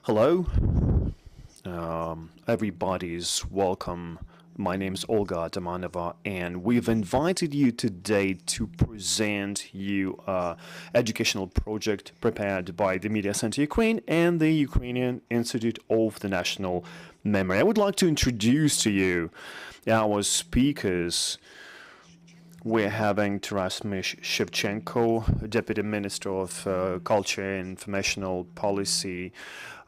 Hello, everybody's welcome. My name's Olga Damanova, and we've invited you today to present you educational project prepared by the Media Center Ukraine and the Ukrainian Institute of the National Memory. I would like to introduce to you our speakers. We're having Taras Shevchenko, Deputy Minister of Culture and Informational Policy,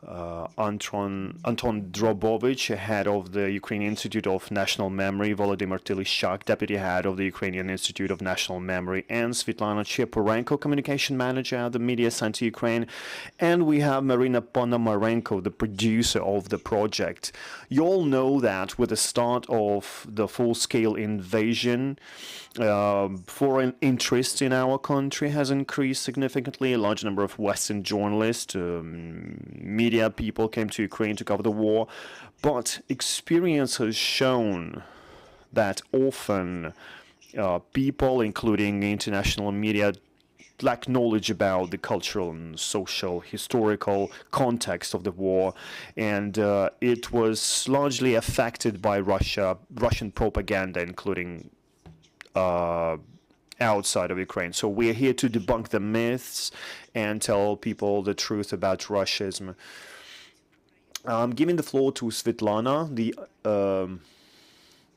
Anton Drobovich, head of the Ukrainian Institute of National Memory, Volodymyr Tylishchak, deputy head of the Ukrainian Institute of National Memory, and Svetlana Chepurenko, communication manager at the Media Center Ukraine. And we have Marina Ponomarenko, the producer of the project. You all know that with the start of the full-scale invasion, foreign interest in our country has increased significantly. A large number of Western journalists, media people came to Ukraine to cover the war, but experience has shown that often people, including international media, lack knowledge about the cultural and social, historical context of the war, and it was largely affected by Russian propaganda, including outside of Ukraine. So we're here to debunk the myths and tell people the truth about ruscism. I'm giving the floor to Svetlana,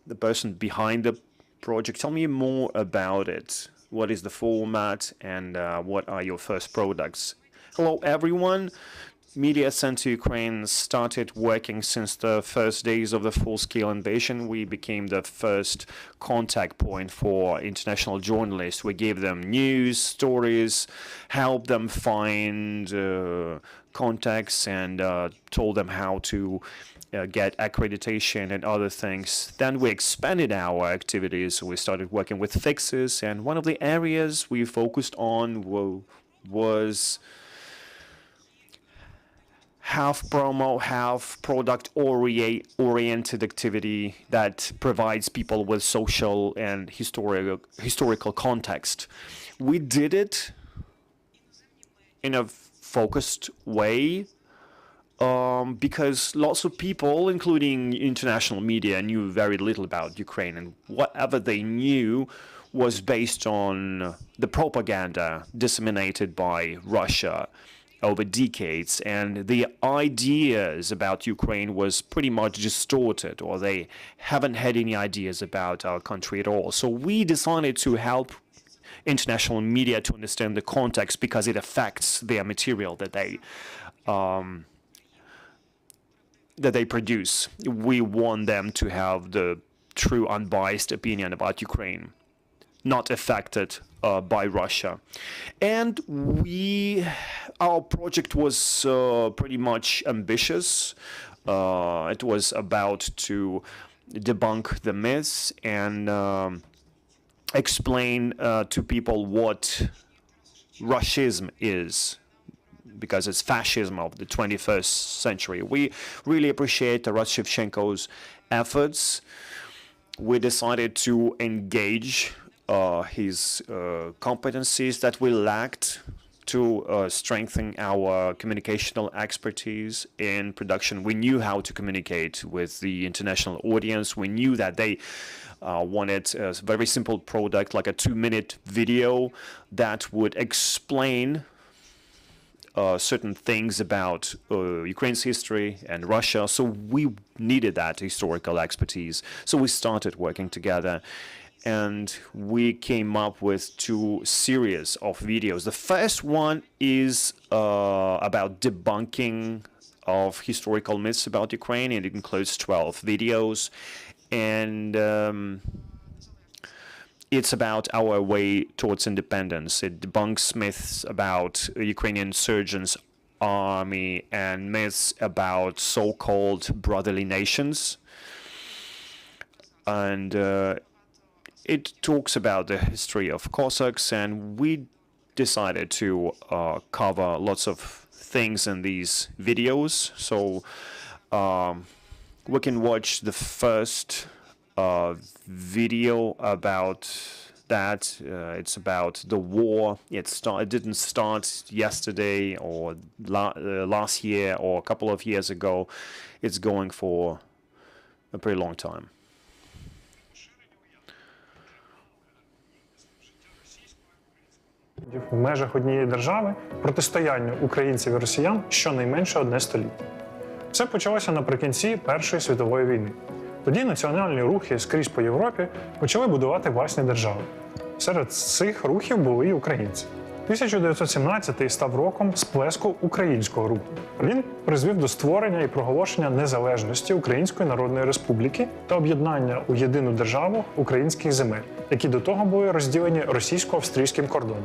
the person behind the project. Tell me more about it. What is the format, and what are your first products? Hello, everyone. Media Center Ukraine started working since the first days of the full-scale invasion. We became the first contact point for international journalists. We gave them news, stories, helped them find contacts, and told them how to get accreditation and other things. Then we expanded our activities. We started working with fixes, and one of the areas we focused on was half promo, half product oriented activity that provides people with social and historical context. We did it in a focused way because lots of people, including international media, knew very little about Ukraine, and whatever they knew was based on the propaganda disseminated by Russia over decades, and the ideas about Ukraine was pretty much distorted, or they haven't had any ideas about our country at all. So we decided to help international media to understand the context, because it affects their material that they produce. We want them to have the true unbiased opinion about Ukraine, not affected by Russia. And our project was pretty much ambitious. It was about to debunk the myths and explain to people what ruscism is, because it's fascism of the 21st century. We really appreciate Taras Shevchenko's efforts. We decided to engage his competencies that we lacked to strengthen our communicational expertise in production. We knew how to communicate with the international audience. We knew that they wanted a very simple product, like a 2-minute video that would explain certain things about Ukraine's history and Russia. So we needed that historical expertise. So we started working together, and we came up with 2 series of videos. The first one is about debunking of historical myths about Ukraine, and it includes 12 videos, and it's about our way towards independence. It debunks myths about Ukrainian insurgents' army and myths about so-called brotherly nations, and it talks about the history of Cossacks, and we decided to cover lots of things in these videos. So we can watch the first video about that. It's about the war. It didn't start yesterday or last year or a couple of years ago. It's going for a pretty long time. В межах однієї держави протистоянню українців і росіян щонайменше одне століття. Все почалося наприкінці Першої світової війни. Тоді національні рухи скрізь по Європі почали будувати власні держави. Серед цих рухів були і українці. 1917 став роком сплеску українського руху. Він призвів до створення і проголошення незалежності Української Народної Республіки та об'єднання у єдину державу українських земель, які до того були розділені російсько-австрійським кордоном.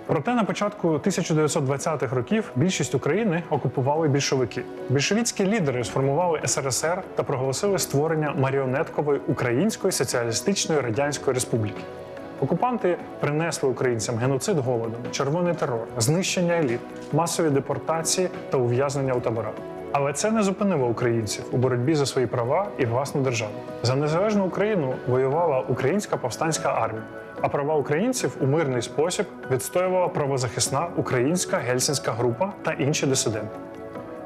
Проте на початку 1920-х років більшість України окупували більшовики. Більшовицькі лідери сформували СРСР та проголосили створення маріонеткової Української Соціалістичної Радянської Республіки. Окупанти принесли українцям геноцид голодом, червоний терор, знищення еліт, масові депортації та ув'язнення у таборах. Але це не зупинило українців у боротьбі за свої права і власну державу. За незалежну Україну воювала Українська повстанська армія, а права українців у мирний спосіб відстоювала правозахисна Українська Гельсінська група та інші дисиденти.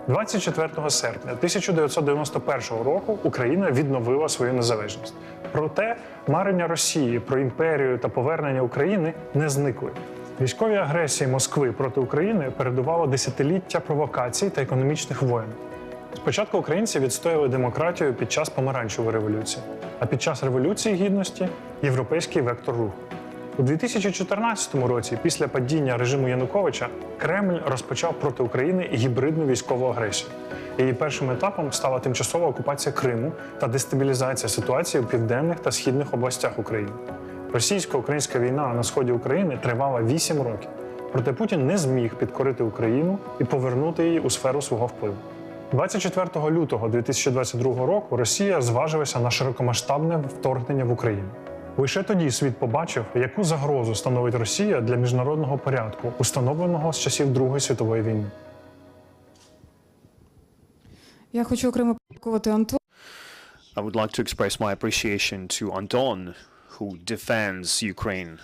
24 серпня 1991 року Україна відновила свою незалежність. Проте марення Росії про імперію та повернення України не зникли. Військовій агресії Москви проти України передувало десятиліття провокацій та економічних воєн. Спочатку українці відстояли демократію під час Помаранчевої революції, а під час Революції Гідності – європейський вектор руху. У 2014 році, після падіння режиму Януковича, Кремль розпочав проти України гібридну військову агресію. Її першим етапом стала тимчасова окупація Криму та дестабілізація ситуації у південних та східних областях України. Російсько-українська війна на сході України тривала 8 років. Проте Путін не зміг підкорити Україну і повернути її у сферу свого впливу. 24 лютого 2022 року Росія зважилася на широкомасштабне вторгнення в Україну. Лише тоді світ побачив, яку загрозу становить Росія для міжнародного порядку, установленого з часів Другої світової війни. Я хочу окремо подякувати Антону. I would like to express my appreciation to Anton, who defends Ukraine,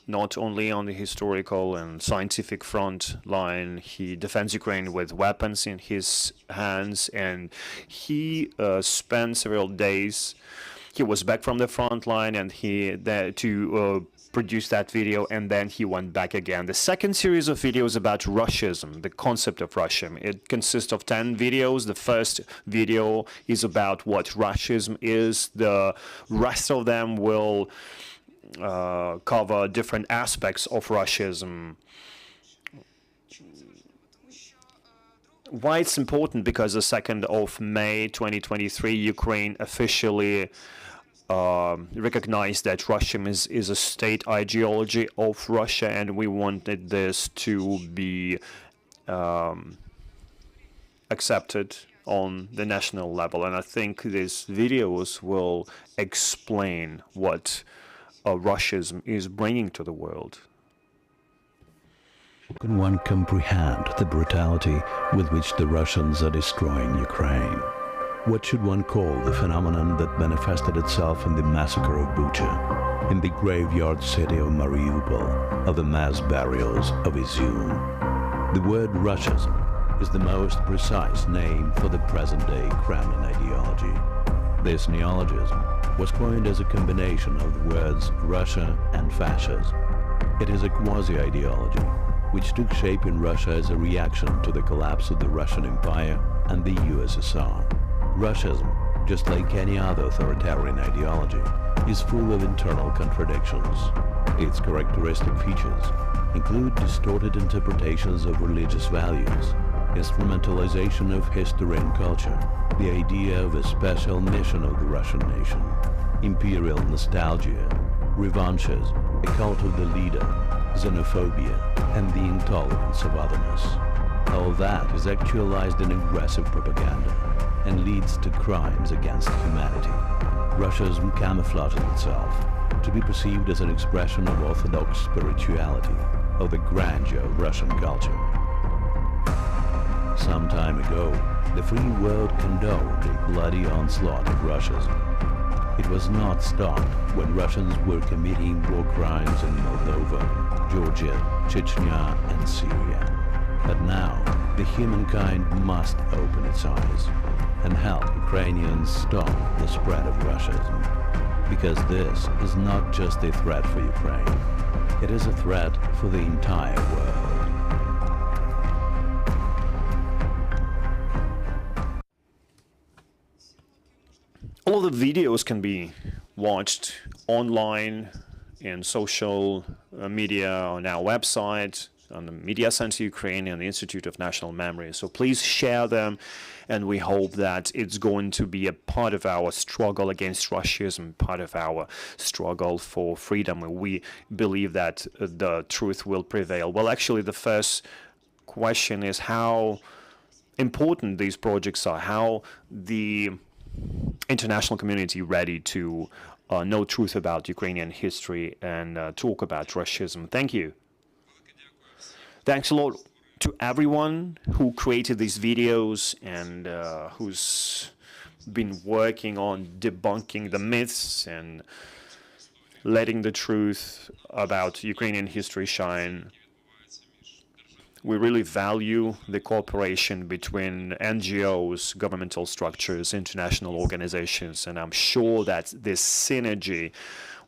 not only on the historical and scientific front line. He defends Ukraine with weapons in his hands, and he spent several days. He was back from the front line, and he to produce that video, and then he went back again. The second series of videos about Russism, the concept of Russian. It consists of 10 videos. The first video is about what Russism is. The rest of them will cover different aspects of Russism. Why it's important? Because the 2nd of May 2023, Ukraine officially recognized that Russian is a state ideology of Russia, and we wanted this to be accepted on the national level. And I think these videos will explain what Russism is bringing to the world. Can one comprehend the brutality with which the Russians are destroying Ukraine? What should one call the phenomenon that manifested itself in the massacre of Bucha, in the graveyard city of Mariupol, or the mass burials of Izium? The word Russism is the most precise name for the present-day Kremlin ideology. This neologism was coined as a combination of the words Russia and fascism. It is a quasi-ideology which took shape in Russia as a reaction to the collapse of the Russian Empire and the USSR. Russism, just like any other authoritarian ideology, is full of internal contradictions. Its characteristic features include distorted interpretations of religious values, instrumentalization of history and culture, the idea of a special mission of the Russian nation, imperial nostalgia, revanchism, a cult of the leader, xenophobia, and the intolerance of otherness. All that is actualized in aggressive propaganda and leads to crimes against humanity. Russism camouflages itself to be perceived as an expression of orthodox spirituality, of the grandeur of Russian culture. Some time ago, the free world condoned a bloody onslaught of Russism. It was not stopped when Russians were committing war crimes in Moldova, Georgia, Chechnya, and Syria. But now, the humankind must open its eyes and help Ukrainians stop the spread of ruscism. Because this is not just a threat for Ukraine, it is a threat for the entire world. All the videos can be watched online in social media, on our website, on the Media Center Ukraine and the Institute of National Memory. So please share them, and we hope that it's going to be a part of our struggle against ruscism, part of our struggle for freedom. We believe that the truth will prevail. Well, actually, the first question is how important these projects are, how the international community ready to know truth about Ukrainian history and talk about ruscism. Thank you. Thanks a lot to everyone who created these videos and who's been working on debunking the myths and letting the truth about Ukrainian history shine. We really value the cooperation between NGOs, governmental structures, international organizations, and I'm sure that this synergy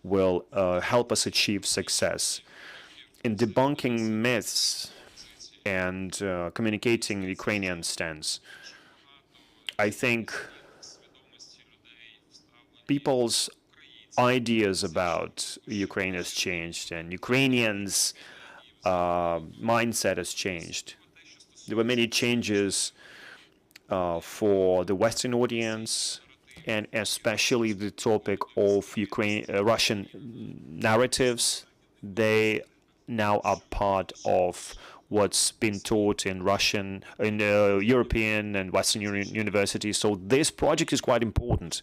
will help us achieve success. In debunking myths and communicating Ukrainian stance, I think people's ideas about Ukraine has changed, and Ukrainians' mindset has changed. There were many changes for the Western audience, and especially the topic of Russian narratives. They now are part of what's been taught in European and Western universities. So this project is quite important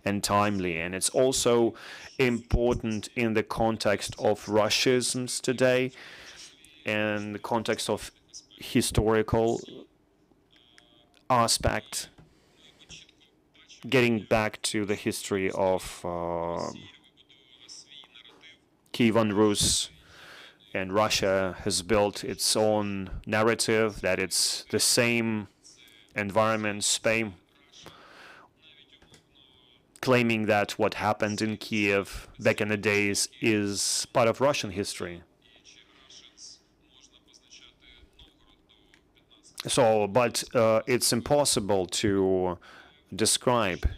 and timely, and it's also important in the context of ruscisms today, and the context of historical aspect, getting back to the history of Kievan Rus, and Russia has built its own narrative that it's the same environment, Spain, claiming that what happened in Kiev back in the days is part of Russian history. So, but it's impossible to describe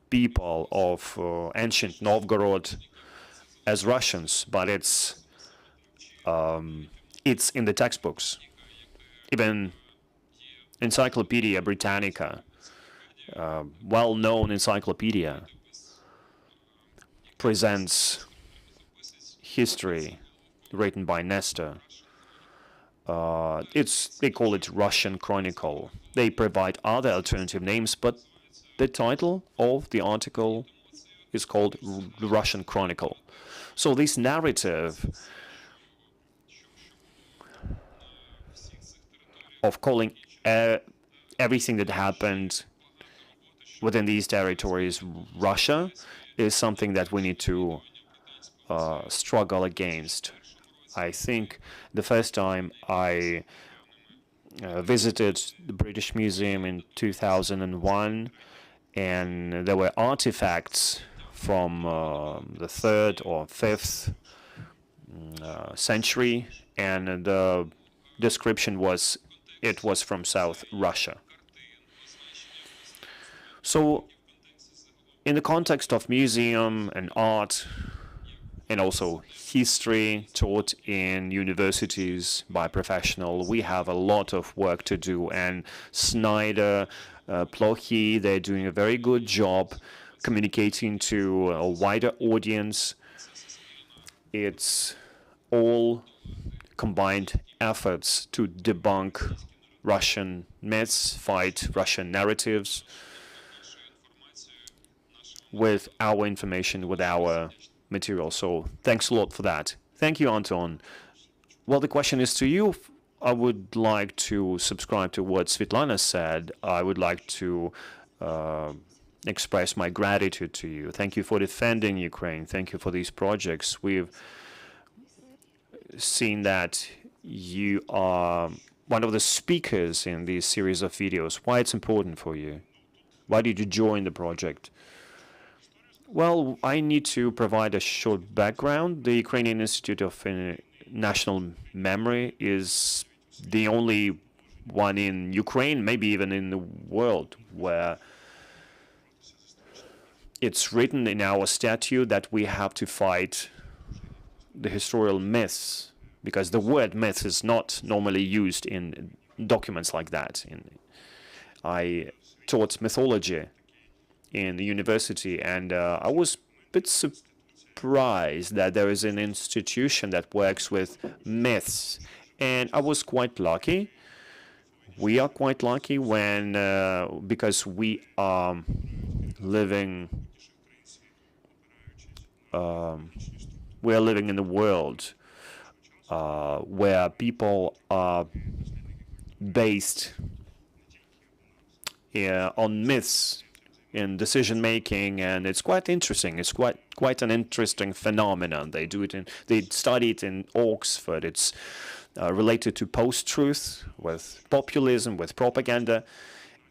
people of ancient Novgorod as Russians, but it's in the textbooks. Even Encyclopedia Britannica, well-known encyclopedia, presents history written by Nestor. They call it Russian Chronicle. They provide other alternative names, but the title of the article is called the Russian Chronicle. So this narrative of calling everything that happened within these territories Russia is something that we need to struggle against. I think the first time I visited the British Museum in 2001, and there were artifacts from the 3rd or 5th century, and the description was it was from South Russia. So in the context of museum and art, and also history taught in universities by professionals, we have a lot of work to do. And Snyder, Plochy, they're doing a very good job communicating to a wider audience. It's all combined efforts to debunk Russian myths, fight Russian narratives with our information, with our material. So thanks a lot for that. Thank you, Anton. Well, the question is to you. I would like to subscribe to what Svetlana said. I would like to express my gratitude to you. Thank you for defending Ukraine. Thank you for these projects. We've seen that you are one of the speakers in these series of videos. Why it's important for you? Why did you join the project? Well, I need to provide a short background. The Ukrainian Institute of National Memory is the only one in Ukraine, maybe even in the world, where it's written in our statute that we have to fight the historical myths, because the word myth is not normally used in documents like that. I taught mythology in the university, and I was a bit surprised that there is an institution that works with myths, and I was quite lucky. We are quite lucky because we are living in a world where people are based on myths in decision making, and it's quite interesting. It's quite an interesting phenomenon. They study it in Oxford. It's related to post-truth, with populism, with propaganda.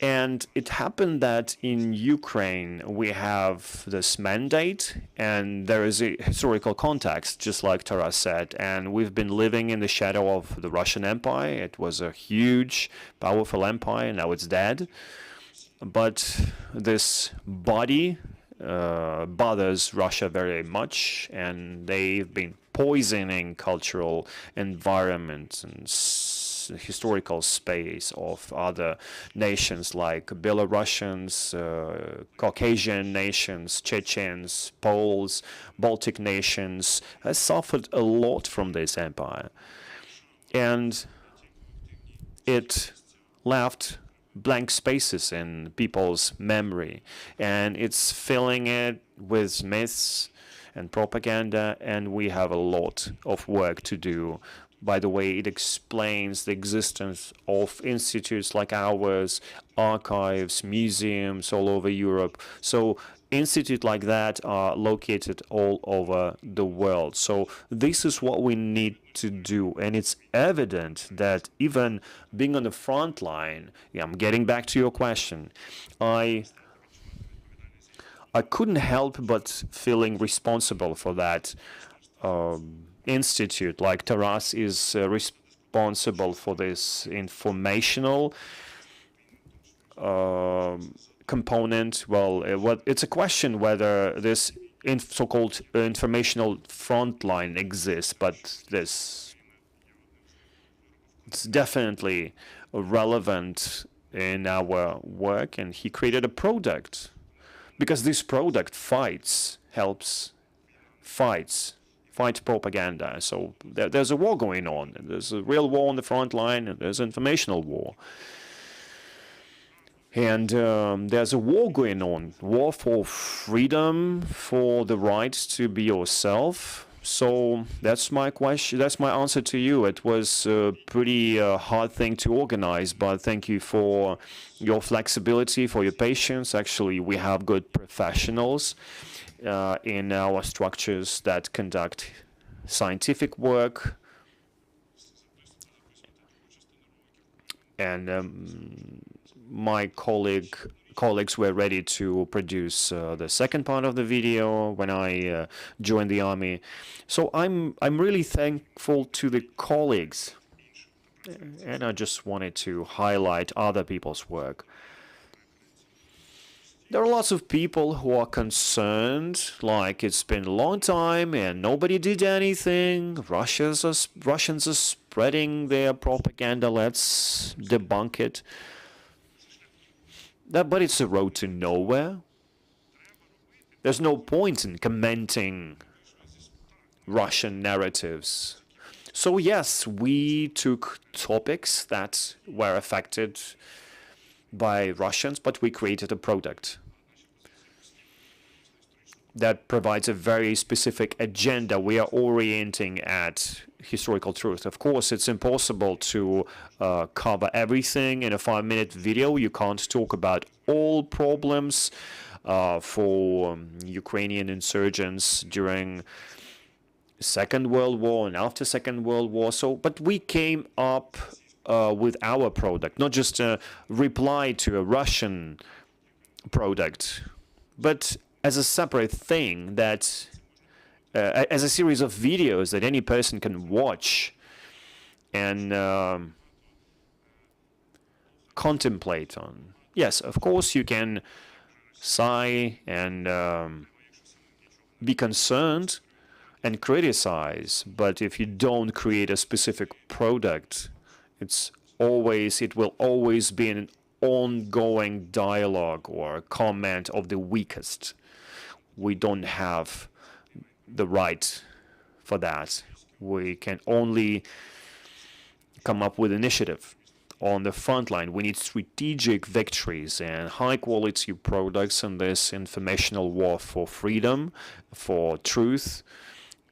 And it happened that in Ukraine we have this mandate, and there is a historical context, just like Taras said. And we've been living in the shadow of the Russian Empire. It was a huge, powerful empire. Now it's dead. But this body bothers Russia very much, and they've been poisoning cultural environments and historical space of other nations like Belarusians, Caucasian nations, Chechens, Poles, Baltic nations, has suffered a lot from this empire. And it left blank spaces in people's memory, and it's filling it with myths and propaganda, and we have a lot of work to do. By the way, it explains the existence of institutes like ours, archives, museums all over Europe. So institutes like that are located all over the world. So this is what we need to do. And it's evident that even being on the front line, I'm getting back to your question, I couldn't help but feeling responsible for that institute. Like Taras is responsible for this informational component. Well, it's a question whether this so-called informational front line exists, but it's definitely relevant in our work, and he created a product because this product fights propaganda. So there's a war going on. There's a real war on the front line, and there's an informational war. And there's a war going on, war for freedom, for the right to be yourself. So that's my question. That's my answer to you. It was a pretty hard thing to organize, but thank you for your flexibility, for your patience. Actually, we have good professionals in our structures that conduct scientific work, and my colleagues were ready to produce the second part of the video when I joined the army. So I'm really thankful to the colleagues, and I just wanted to highlight other people's work. There are lots of people who are concerned, like it's been a long time and nobody did anything. Russians are spreading their propaganda. Let's debunk it. But it's a road to nowhere. There's no point in commenting Russian narratives. So yes, we took topics that were affected by Russians, but we created a product. that provides a very specific agenda. We are orienting at historical truth. Of course, it's impossible to cover everything in a 5-minute video. You can't talk about all problems for Ukrainian insurgents during Second World War and after Second World War. So, but we came up with our product, not just a reply to a Russian product, but as a separate thing that, as a series of videos that any person can watch and contemplate on. Yes, of course you can sigh and be concerned and criticize, but if you don't create a specific product, it will always be an ongoing dialogue or comment of the weakest. We don't have the right for that. We can only come up with initiative on the front line. We need strategic victories and high quality products in this informational war for freedom, for truth.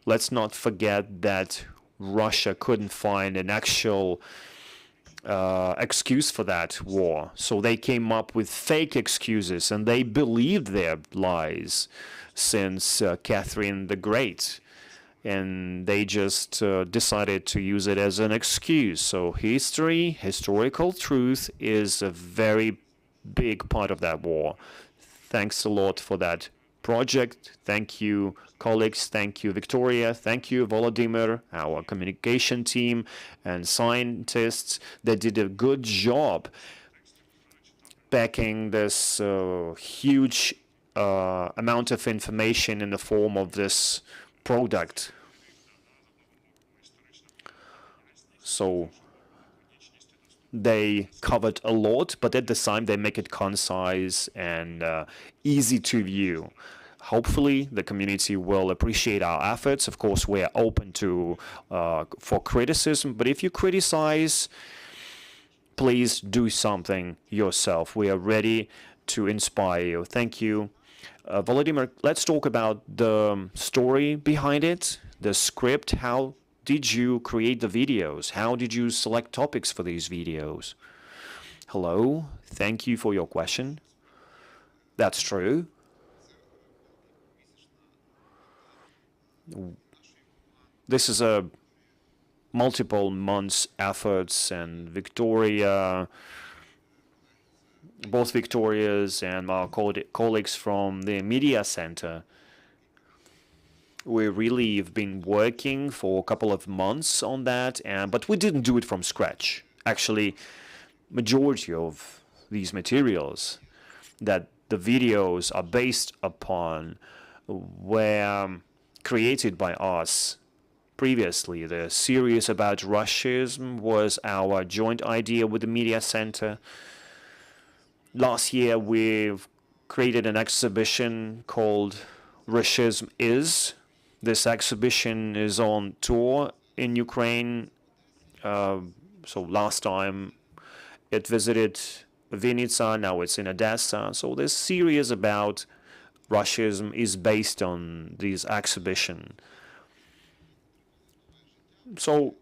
Let's not forget that Russia couldn't find an actual excuse for that war. So they came up with fake excuses, and they believed their lies since Catherine the Great. And they just decided to use it as an excuse. So historical truth is a very big part of that war. Thanks a lot for that project. Thank you, colleagues. Thank you, Victoria. Thank you, Volodymyr, our communication team and scientists that did a good job packing this huge amount of information in the form of this product. So they covered a lot, but at the same they make it concise and easy to view. Hopefully the community will appreciate our efforts. Of course, we are open to for criticism, but if you criticize, please do something yourself. We are ready to inspire you. Thank you. Volodymyr, let's talk about the story behind it, the script. How did you create the videos? How did you select topics for these videos? Hello, thank you for your question. That's true. This is a multiple months efforts, and both Victoria's and our colleagues from the media center, we really have been working for a couple of months on that, but we didn't do it from scratch. Actually, majority of these materials that the videos are based upon were created by us previously. The series about ruscism was our joint idea with the media center. Last year, we've created an exhibition called Ruscism Is. This exhibition is on tour in Ukraine. So last time it visited Vinnytsia, now it's in Odessa. So this series about Ruscism is based on this exhibition. So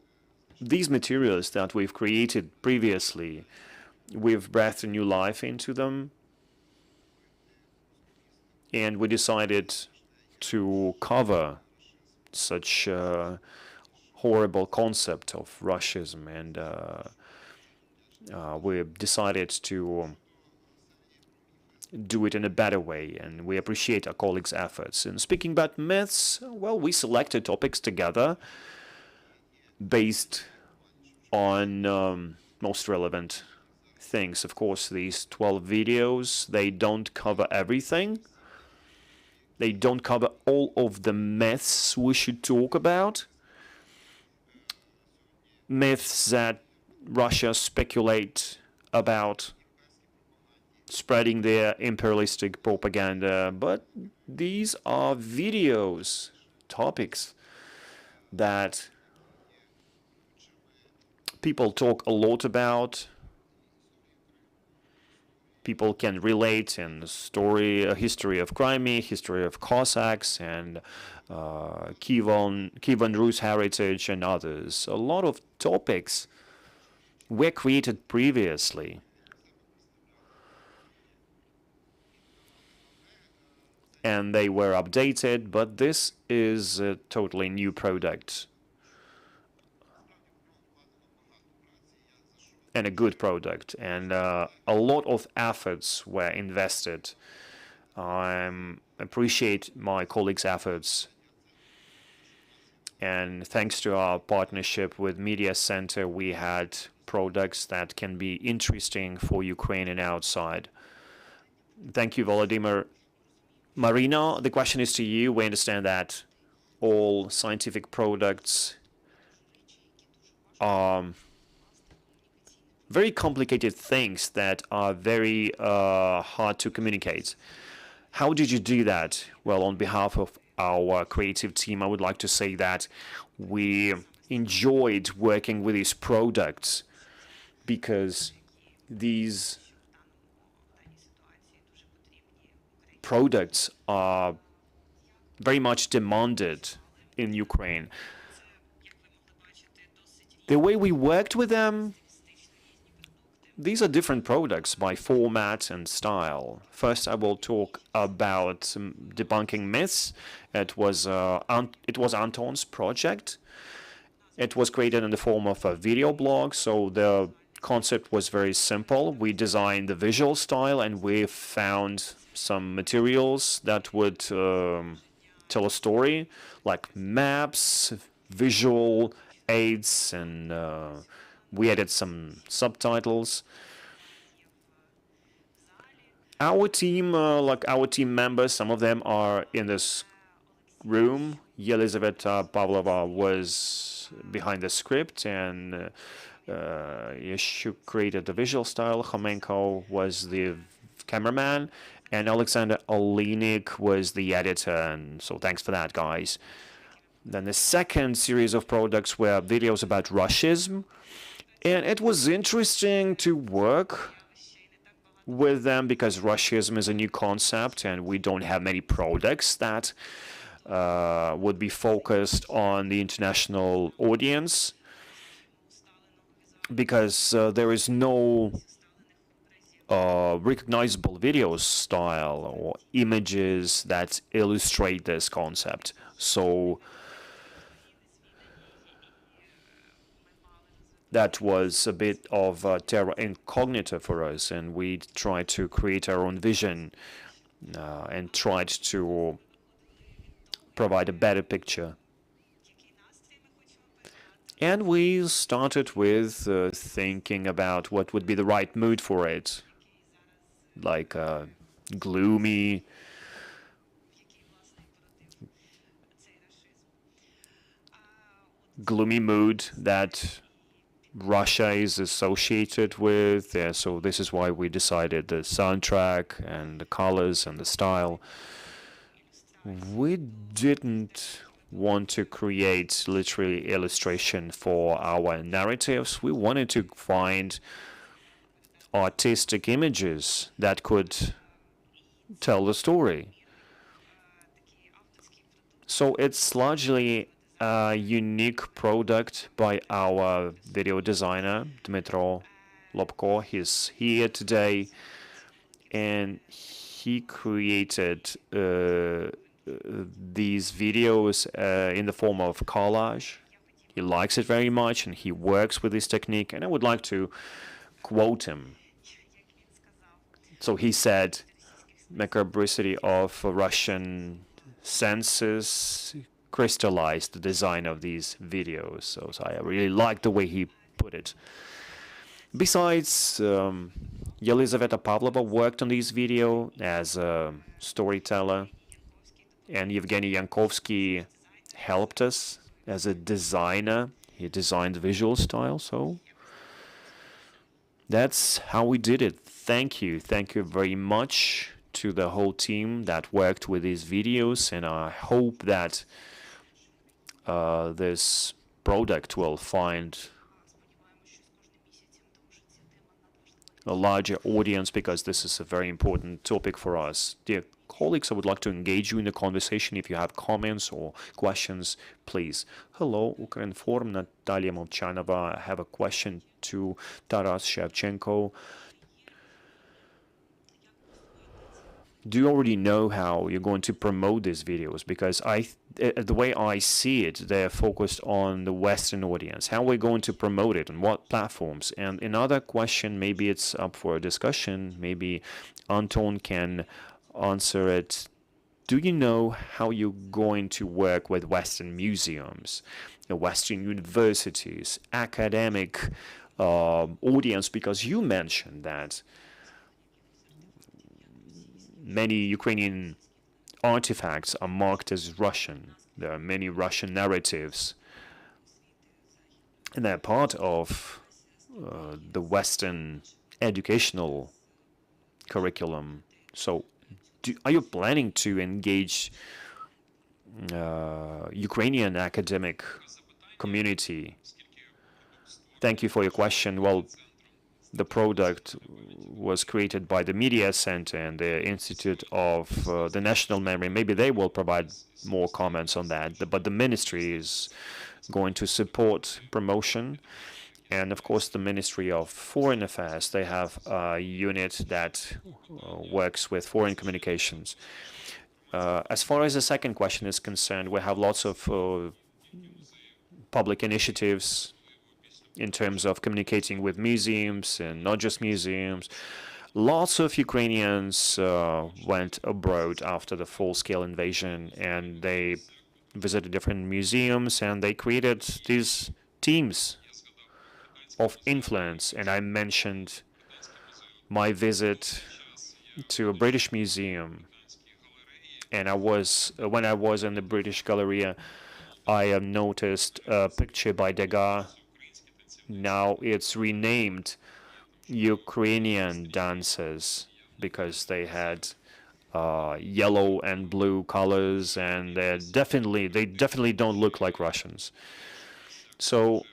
these materials that we've created previously, we've breathed a new life into them, and we decided to cover such a horrible concept of Ruscism, and we decided to do it in a better way, and we appreciate our colleagues' efforts. And speaking about myths, well, we selected topics together based on most relevant things. Of course, these 12 videos, they don't cover everything. They don't cover all of the myths we should talk about. Myths that Russia speculate about spreading their imperialistic propaganda. But these are videos, topics that people talk a lot about. people can relate in the story, history of Crimea, history of Cossacks, and Kievan Rus heritage and others. A lot of topics were created previously. And they were updated, but this is a totally new product. And a good product. And a lot of efforts were invested. I appreciate my colleagues' efforts. And thanks to our partnership with Media Center, we had products that can be interesting for Ukraine and outside. Thank you, Volodymyr. Marina, the question is to you. We understand that all scientific products are very complicated things that are very hard to communicate. How did you do that? Well, on behalf of our creative team, I would like to say that we enjoyed working with these products because these products are very much demanded in Ukraine. The way we worked with them, these are different products by format and style. First, I will talk about debunking myths. It was Anton's project. It was created in the form of a video blog, so the concept was very simple. We designed the visual style, and we found some materials that would tell a story, like maps, visual aids, and we added some subtitles. Our team, our team members, some of them are in this room. Yelizaveta Pavlova was behind the script, and Yeshuk created the visual style. Homenko was the cameraman, and Alexander Olinik was the editor. And so thanks for that, guys. Then the second series of products were videos about ruscism. And it was interesting to work with them because ruscism is a new concept and we don't have many products that would be focused on the international audience because there is no recognizable video style or images that illustrate this concept. So that was a bit of terra incognita for us, and we tried to create our own vision and tried to provide a better picture. And we started with thinking about what would be the right mood for it, like gloomy, mood that Russia is associated with. So this is why we decided the soundtrack and the colors and the style. We didn't want to create literary illustration for our narratives. We wanted to find artistic images that could tell the story. So it's largely a unique product by our video designer, Dmitro Lobko. He's here today, and he created these videos in the form of collage. He likes it very much, and he works with this technique, and I would like to quote him. So he said, "Macabricity of Russian senses crystallized the design of these videos." So I really like the way he put it. Besides, Yelizaveta Pavlova worked on this video as a storyteller, and Evgeny Yankovsky helped us as a designer. He designed the visual style, so that's how we did it. Thank you very much to the whole team that worked with these videos, and I hope that this product will find a larger audience, because this is a very important topic for us. Dear colleagues, I would like to engage you in the conversation. If you have comments or questions, please. Hello, Ukrinform, Natalia Molchanova. I have a question to Taras Shevchenko. Do you already know how you're going to promote these videos? Because the way I see it, they're focused on the Western audience. How are we going to promote it, and what platforms? And another question, maybe it's up for a discussion, maybe Anton can answer it. Do you know how you're going to work with Western museums, the Western universities, academic audience? Because you mentioned that many Ukrainian artifacts are marked as Russian. There are many Russian narratives, and they're part of the Western educational curriculum. So are you planning to engage Ukrainian academic community? Thank you for your question. Well, the product was created by the Media Center and the Institute of the National Memory. Maybe they will provide more comments on that. But the ministry is going to support promotion. And of course, the Ministry of Foreign Affairs, they have a unit that works with foreign communications. As far as the second question is concerned, we have lots of public initiatives in terms of communicating with museums, and not just museums. Lots of Ukrainians went abroad after the full-scale invasion, and they visited different museums, and they created these teams of influence. And I mentioned my visit to a British museum, and when I was in the British Galleria, I noticed a picture by Degas. Now it's renamed Ukrainian dances, because they had yellow and blue colors, and they definitely don't look like Russians. So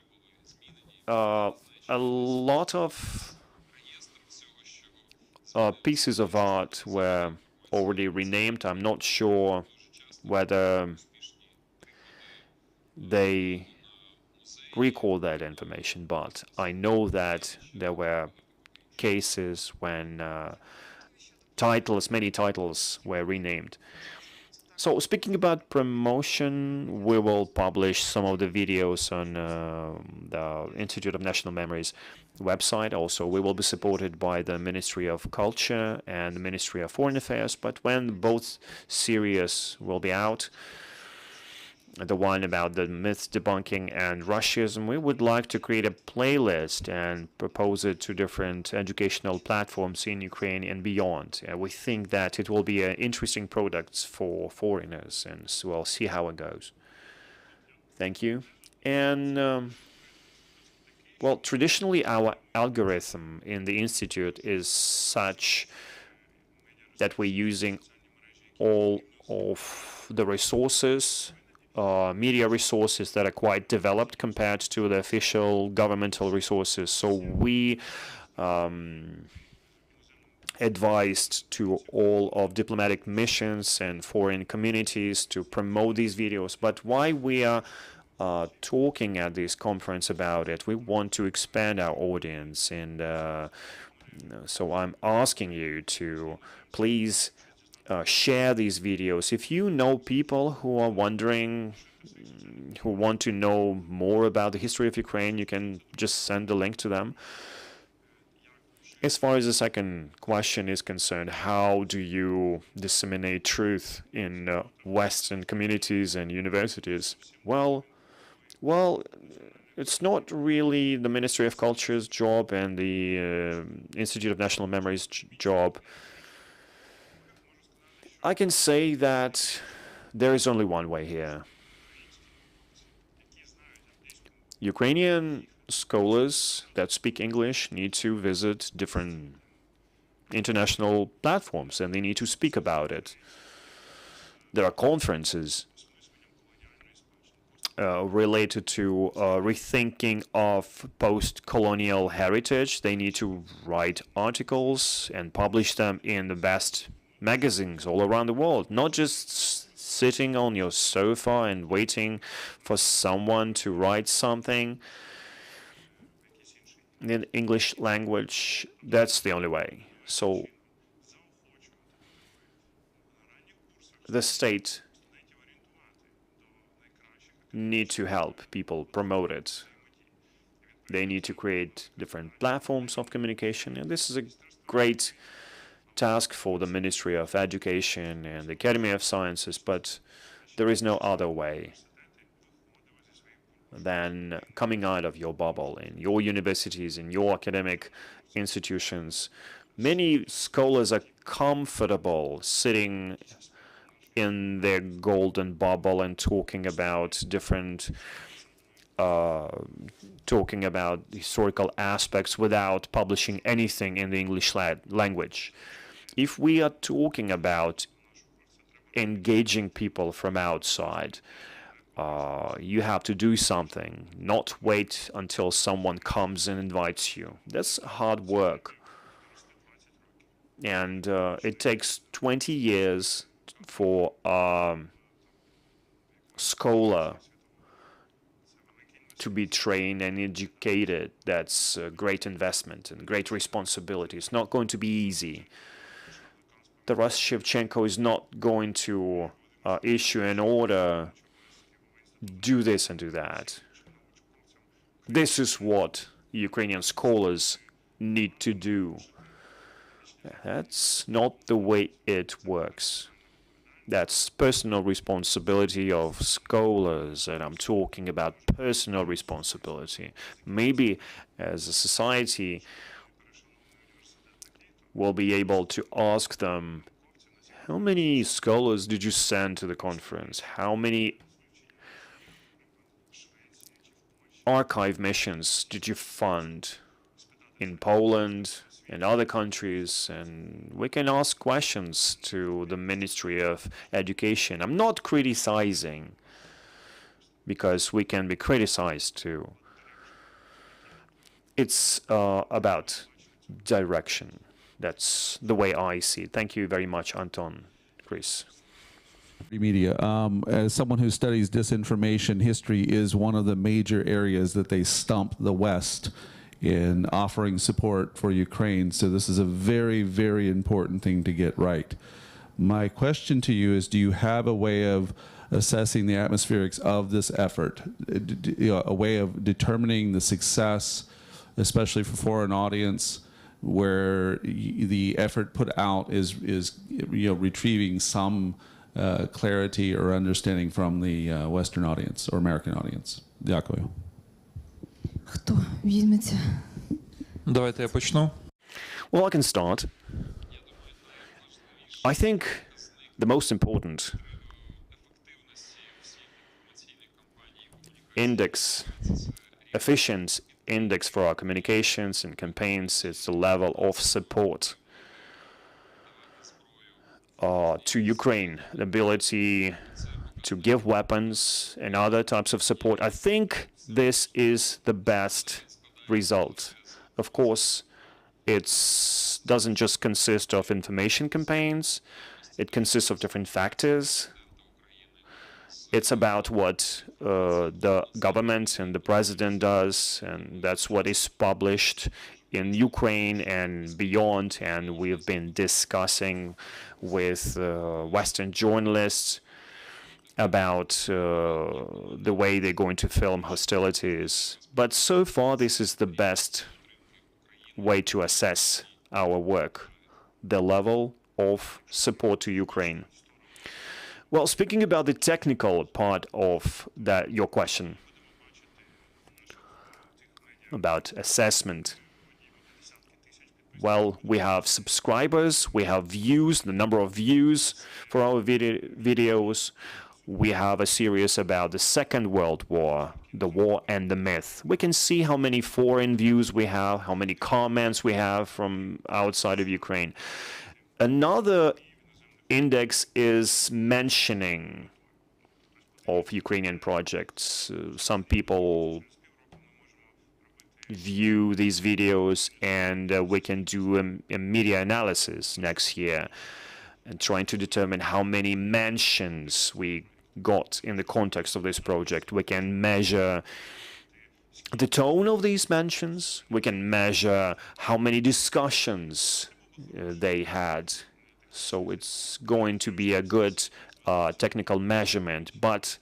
a lot of pieces of art were already renamed. I'm not sure whether they recall that information, but I know that there were cases when many titles were renamed. So speaking about promotion, we will publish some of the videos on the Institute of National Memory's website. Also, we will be supported by the Ministry of Culture and the Ministry of Foreign Affairs, but when both series will be out, the one about the myth debunking and ruscism, we would like to create a playlist and propose it to different educational platforms in Ukraine and beyond. We think that it will be an interesting product for foreigners, and so we'll see how it goes. Thank you. And well, traditionally our algorithm in the Institute is such that we're using all of the resources, media resources that are quite developed compared to the official governmental resources. So we advised to all of diplomatic missions and foreign communities to promote these videos. But why we are talking at this conference about it, we want to expand our audience. And so I'm asking you to please share these videos. If you know people who are wondering, who want to know more about the history of Ukraine, you can just send the link to them. As far as the second question is concerned, how do you disseminate truth in Western communities and universities? Well, it's not really the Ministry of Culture's job and the Institute of National Memory's job. I can say that there is only one way here. Ukrainian scholars that speak English need to visit different international platforms, and they need to speak about it. There are conferences. related to rethinking of post-colonial heritage. They need to write articles and publish them in the best magazines all around the world, not just sitting on your sofa and waiting for someone to write something in English language. That's the only way. So the state need to help people promote it. They need to create different platforms of communication, and this is a great task for the Ministry of Education and the Academy of Sciences, but there is no other way than coming out of your bubble in your universities, in your academic institutions. Many scholars are comfortable sitting in their golden bubble and talking about different historical aspects without publishing anything in the English language. If we are talking about engaging people from outside, you have to do something, not wait until someone comes and invites you. That's hard work. And it takes 20 years for a scholar to be trained and educated. That's a great investment and great responsibility. It's not going to be easy. Taras Shevchenko is not going to issue an order, do this and do that. This is what Ukrainian scholars need to do. That's not the way it works. That's personal responsibility of scholars, and I'm talking about personal responsibility. Maybe as a society, we'll be able to ask them, how many scholars did you send to the conference? How many archive missions did you fund in Poland and other countries? And we can ask questions to the Ministry of Education. I'm not criticizing, because we can be criticized too. It's about direction. That's the way I see it. Thank you very much, Anton. Chris. Media. As someone who studies disinformation, history is one of the major areas that they stump the West in offering support for Ukraine. So this is a very, very important thing to get right. My question to you is, do you have a way of assessing the atmospherics of this effort, a way of determining the success, especially for foreign audience, where the effort put out is retrieving some clarity or understanding from the Western audience or American audience? Дякую. Хто візьметься? Давайте я почну. Well, I can start. I think the most important efficient index for our communications and campaigns is the level of support to Ukraine, the ability to give weapons and other types of support. I think this is the best result. Of course, it doesn't just consist of information campaigns. It consists of different factors. It's about what the government and the president does, and that's what is published in Ukraine and beyond. And we've been discussing with Western journalists about the way they're going to film hostilities. But so far, this is the best way to assess our work, the level of support to Ukraine. Well, speaking about the technical part of your question, about assessment, well, we have subscribers, we have views, the number of views for our videos. We have a series about the Second World War, the war and the myth. We can see how many foreign views we have, how many comments we have from outside of Ukraine. Another index is mentioning of Ukrainian projects. Some people view these videos, and we can do a media analysis next year and trying to determine how many mentions we got in the context of this project. We can measure the tone of these mentions. We can measure how many discussions they had. So it's going to be a good technical measurement, but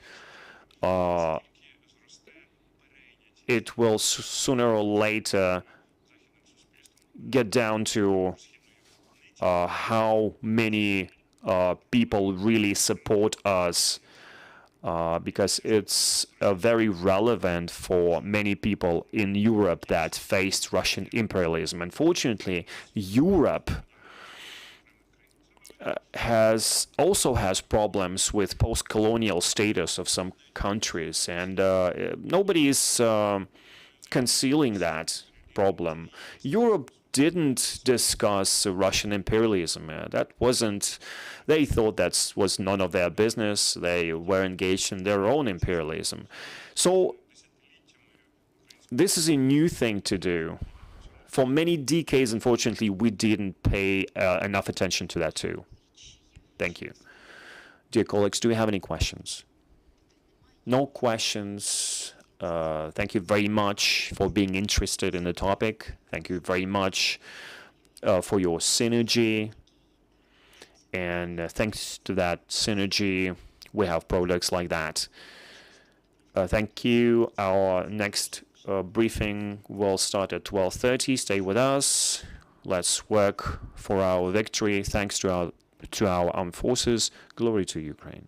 it will sooner or later get down to how many people really support us, because it's very relevant for many people in Europe that faced Russian imperialism. Unfortunately, Europe also has problems with post-colonial status of some countries, and nobody is concealing that problem. Europe didn't discuss Russian imperialism. They thought that was none of their business. They were engaged in their own imperialism. So this is a new thing to do. For many decades, unfortunately, we didn't pay enough attention to that too. Thank you. Dear colleagues, do we have any questions? No questions. Thank you very much for being interested in the topic. Thank you very much for your synergy. And thanks to that synergy, we have products like that. Thank you. Our next briefing will start at 12:30. Stay with us. Let's work for our victory. Thanks to our armed forces. Glory to Ukraine.